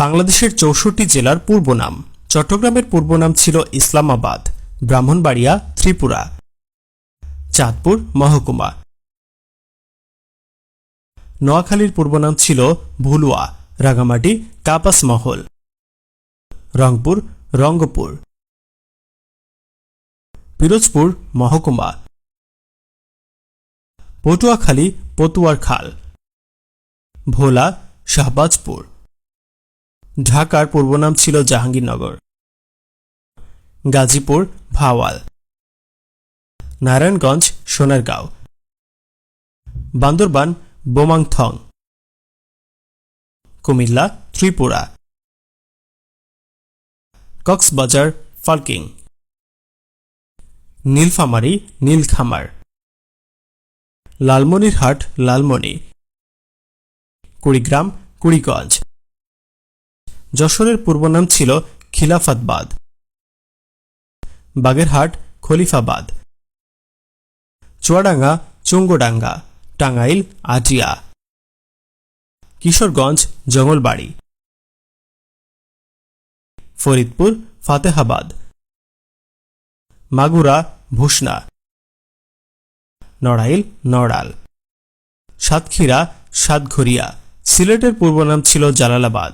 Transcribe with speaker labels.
Speaker 1: বাংলাদেশের ৬৪ জেলার পূর্ব নাম। চট্টগ্রামের পূর্ব নাম ছিল ইসলামাবাদ, ব্রাহ্মণবাড়িয়া ত্রিপুরা, চাঁদপুর মহকুমা। নোয়াখালীর পূর্ব নাম ছিল ভুলুয়া, রাঙামাটি কাপাসমহল, রংপুর রঙ্গপুর, পিরোজপুর মহকুমা, পটুয়াখালী পটুয়ারখাল, ভোলা শাহবাজপুর। ঢাকার পূর্ব নাম ছিল জাহাঙ্গীরনগর, গাজীপুর ভাওয়াল, নারায়ণগঞ্জ সোনারগাঁও, বান্দরবান বোমাংথং, কুমিল্লা ত্রিপুরা, কক্সবাজার ফাল্কিং, নীলফামারী নীলখামার, লালমনিরহাট লালমনি, কুড়িগ্রাম কুড়িগঞ্জ। যশোরের পূর্ব নাম ছিল খিলাফাতবাদ, বাগেরহাট খলিফাবাদ, চুয়াডাঙ্গা চুঙ্গডাঙ্গা, টাঙ্গাইল আটিয়া, কিশোরগঞ্জ জঙ্গলবাড়ি, ফরিদপুর ফাতেহাবাদ, মাগুরা ভূষণা, নড়াইল নড়াল, সাতক্ষীরা সাতঘরিয়া। সিলেটের পূর্ব নাম ছিল জালালাবাদ।